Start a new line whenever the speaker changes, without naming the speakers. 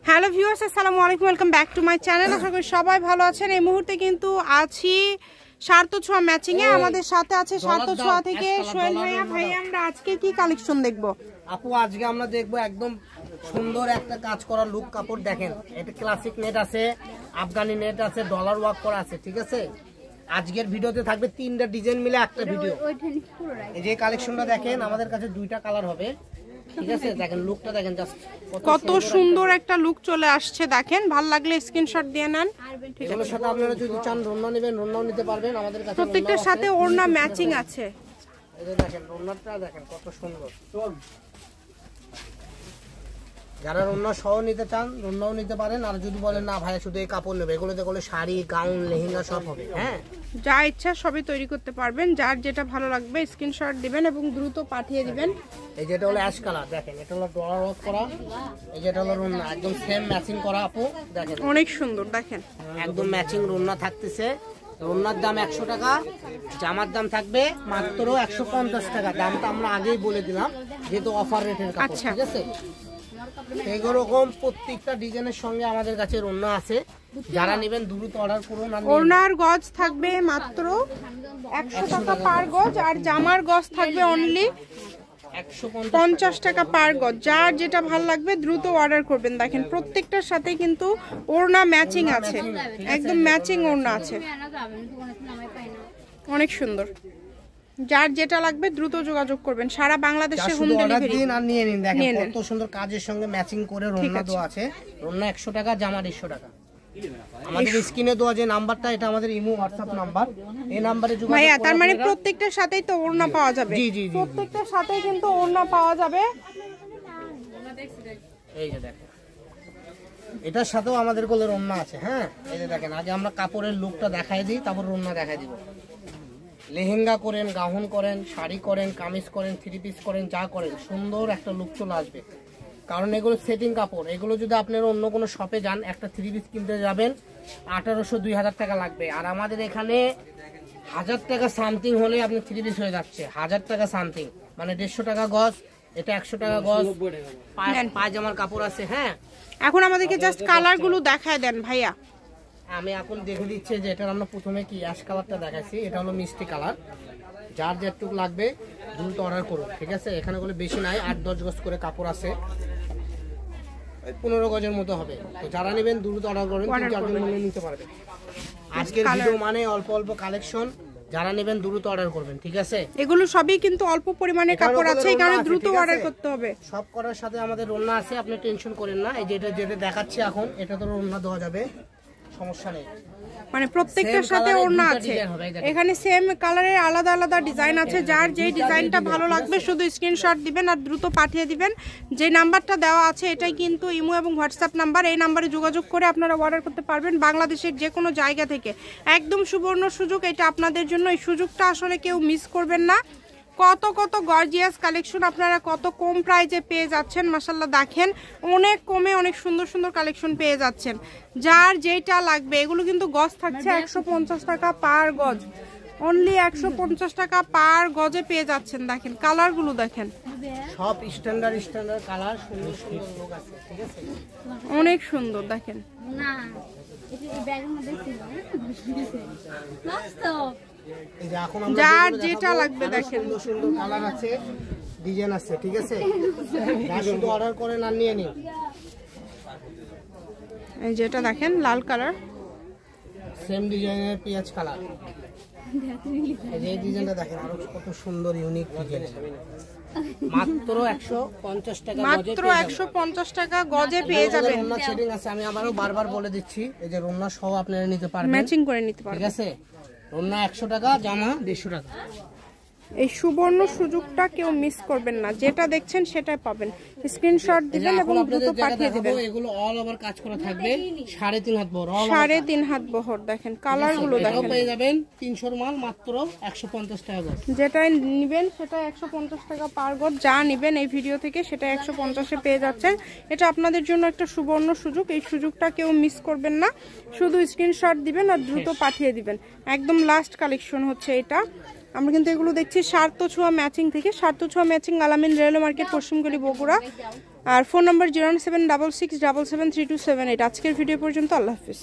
Hello viewers, আসসালামু আলাইকুম, welcome back to my channel. আশা করি সবাই ভালো আছেন। এই মুহূর্তে কিন্তু আছি সার্থ ছোঁয়া ম্যাচিং এ। আমাদের সাথে আছে সার্থ ছোঁয়া থেকে সোহেল ভাইয়া। ভাইয়া, আমরা আজকে কি কালেকশন দেখবো?
আপু, আজকে আমরা দেখবো একদম সুন্দর একটা কাজ করা লুক কাপড়। দেখেন, এটা ক্লাসিক নেট আছে, আফগানি নেট আছে, ডলার ওয়ার্ক করা আছে। ঠিক আছে, আজকের ভিডিওতে থাকবে 3টা ডিজাইন মিলে একটা ভিডিও। এই যে কালেকশনটা দেখেন, আমাদের কাছে 2টা কালার হবে। ঠিক আছে, দেখেন লুকটা দেখেন, জাস্ট
কত সুন্দর একটা লুক চলে আসছে। দেখেন, ভালো লাগলে স্ক্রিনশট দিয়ে নেন।
এগুলোর সাথে আপনারা যদি চান রোনা নেবেন, রোনাও নিতে পারবেন। আমাদের কাছে
প্রত্যেকটার সাথে ওড়না ম্যাচিং আছে।
এই যে দেখেন, রোনাটা দেখেন কত সুন্দর। যারা রোনা সহ নিতে চান রোনাও নিতে পারেন। আর যদি বলেন না ভাইয়া শুধু এই কাপড় নেবে, এগুলোতে করলে শাড়ি, গাউন, লেহেঙ্গা সব হবে। হ্যাঁ, যা
ইচ্ছা সবই তৈরি করতে পারবেন। যার যেটা ভালো লাগবে স্ক্রিনশট দিবেন এবং দ্রুত পাঠিয়ে দিবেন।
এই যেটা হলো অ্যাশ কালার, দেখেন এটা হলো ডলার ওয়ার্ক করা। এই যেটা হলো রোনা, একদম সেম ম্যাচিং করা। আপু দেখেন,
অনেক সুন্দর। দেখেন,
একদম ম্যাচিং রোনা থাকতেছে। রোনার দাম 100 টাকা, জামার দাম থাকবে মাত্র 150 টাকা। দামটা আমরা আগেই বলে দিলাম, যেহেতু অফার রেটের কাপড়। ঠিক আছে, এইরকম প্রত্যেকটা ডিজাইনের সঙ্গে আমাদের কাছে রোনা আছে। যারা নেবেন দ্রুত অর্ডার করুন।
ওড়নার গজ থাকবে মাত্র 100 টাকা পার গজ, আর জামার গজ থাকবে অনলি 150 টাকা পার গজ। যার যেটা ভালো লাগবে দ্রুত অর্ডার করবেন। দেখেন, প্রত্যেকটার সাথে কিন্তু ওড়না ম্যাচিং আছে, একদম ম্যাচিং ওড়না আছে। অনেক সুন্দর। যার যেটা লাগবে দ্রুত যোগাযোগ করবেন। সারা বাংলাদেশে হোম ডেলিভারি
দিন আর নিয়ে নিন। দেখেন কত সুন্দর কাজের সঙ্গে ম্যাচিং করে রোনা দেওয়া আছে। রোনা 100 টাকা, জামা 150 টাকা। আমাদের স্ক্রিনে দেওয়া যে নাম্বারটা, এটা আমাদের ইমো হোয়াটসঅ্যাপ নাম্বার। এই নম্বরে যোগাযোগ
ভাইয়া, তার মানে প্রত্যেকটার সাথেই তো ওড়না পাওয়া যাবে?
জি জি,
প্রত্যেকটার সাথেই কিন্তু ওড়না পাওয়া যাবে।
এই যে দেখেন, এটার সাথেও আমাদের কোলে রোনা আছে। হ্যাঁ, এই যে দেখেন, আগে আমরা কাপড়ের লুকটা দেখাই দিই, তারপর রোনা দেখাই দিব। লেহেঙ্গা করেন, গাউন করেন, শাড়ি করেন, কামিজ করেন, 3 পিস করেন, যা করেন সুন্দর একটা লুক চলে আসবে। কারণ এগুলো সেটিং কাপড়। এগুলো যদি আপনারা অন্য কোনো শপে যান, একটা 3 পিস কিনতে যাবেন 1800-2000 টাকা লাগবে। আর আমাদের এখানে 1000 টাকা সামথিং হলে আপনি 3 পিস হয়ে যাচ্ছে। 1000 টাকা সামথিং মানে 150 টাকা গজ, এটা 100 টাকা গজ। পায়জামার কাপড় আছে। হ্যাঁ,
এখন আমাদেরকে জাস্ট কালার গুলো দেখায় দেন ভাইয়া।
আমি এখন দেখে দিচ্ছি যে এটার আমরা প্রথমে কি অ্যাশ কালারটা দেখাচ্ছি। এটা হলো মিষ্টি কালার। যার যেটুকু লাগবে দ্রুত অর্ডার করুন। ঠিক আছে, এখানে বলে বেশি নাই, 8-10 গজ করে কাপড় আছে, 15 গজের মতো হবে। তো যারা নেবেন দ্রুত অর্ডার করেন, 3-4 দিন মধ্যে নিতে পারবেন। আজকের ভিডিও মানে অল্প অল্প কালেকশন, যারা নেবেন দ্রুত অর্ডার করবেন। ঠিক আছে,
এগুলো সবই কিন্তু অল্প পরিমাণে কাপড় আছে, এই কারণে দ্রুত অর্ডার করতে হবে।
সব করার সাথে আমাদের রোনা আছে, আপনি টেনশন করেন না। এই যেটা যেটা দেখাচ্ছি এখন, এটা তো রোনা দেওয়া যাবে, সমস্যা নেই।
মানে প্রত্যেকটার সাথে ওড়না আছে। এখানে সেম কালারের আলাদা আলাদা ডিজাইন আছে। যার যেই ডিজাইনটা ভালো লাগবে শুধু স্ক্রিনশট দিবেন আর দ্রুত পাঠিয়ে দিবেন। যে নাম্বারটা দেওয়া আছে এটাই কিন্তু ইমো এবং হোয়াটসঅ্যাপ নাম্বার। এই নাম্বারে যোগাযোগ করে আপনারা অর্ডার করতে পারবেন বাংলাদেশের যে কোনো জায়গা থেকে। একদম সুবর্ণ সুযোগ এটা আপনাদের জন্য। এই সুযোগটা আসলে কেউ মিস করবেন না। কত কত গর্জিয়াস কালেকশন আপনারা কত কম প্রাইজে পেয়ে যাচ্ছেন। মাশাআল্লাহ, দেখেন অনেক কমে অনেক সুন্দর সুন্দর কালেকশন পেয়ে যাচ্ছেন। যার যেটা লাগবে, এগুলো কিন্তু গজ থাকছে 150 টাকা পার গজ, অনলি 150 টাকা পার গজে পেয়ে যাচ্ছেন। দেখেন কালারগুলো, দেখেন
সব স্ট্যান্ডার্ড কালার, সুন্দর সুন্দর লোক আছে। ঠিক আছে,
অনেক সুন্দর। দেখেন না, যার যেটা লাগবে দেখেন,
সুন্দর সুন্দর কালার আছে, ডিজাইন আছে। ঠিক আছে, শুধু অর্ডার করেন আর নিয়ে নিন।
এই যেটা দেখেন লাল কালার,
সেম ডিজাইনের পেঁয়াজ কালার। এই ডিজাইনটা দেখেন, আরো কত সুন্দর ইউনিক ডিজাইন। মাত্র 150 টাকা,
মাত্র 150 টাকা গজে পেয়ে যাবেন।
রোনা সেটিং আছে, আমি আবারও বারবার বলে দিচ্ছি। এই যে রোনা সহ আপনারা নিতে পারবেন,
ম্যাচিং করে নিতে পারবেন।
ঠিক আছে, রোনা 100 টাকা, জামা 150 টাকা।
এই সুবর্ণ সুযোগটা কেউ মিস করবেন না। যেটা দেখছেন সেটাই পাবেন। স্ক্রিনশট দিবেন এবং দ্রুত পাঠিয়ে দিবেন।
এগুলো অল ওভার কাজ করা থাকবে, 3.5 হাত বহর।
3.5 হাত বহর। দেখেন কালারগুলো দেখেন,
পেয়ে যাবেন 300 মাল মাত্র 150 টাকা গজ।
যেটাই নেবেন সেটা 150 টাকা পার গজ। যা নেবেন এই ভিডিও থেকে সেটা 150-এ পেয়ে যাচ্ছেন। এটা আপনাদের জন্য একটা সুবর্ণ সুযোগ। এই সুযোগটা কেউ মিস করবেন না। শুধু স্ক্রিনশট দিবেন আর দ্রুত পাঠিয়ে দিবেন। একদম লাস্ট কালেকশন হচ্ছে এটা। আমরা কিন্তু এগুলো দেখছি সার্থ ছোঁয়া ম্যাচিং থেকে। সার্থ ছোঁয়া ম্যাচিং, আলামিন রেলওয়ে মার্কেট, পশ্চিমগলি, বগুড়া। আর ফোন নাম্বার 09766773278। আজকের ভিডিও পর্যন্ত, আল্লাহ হাফিজ।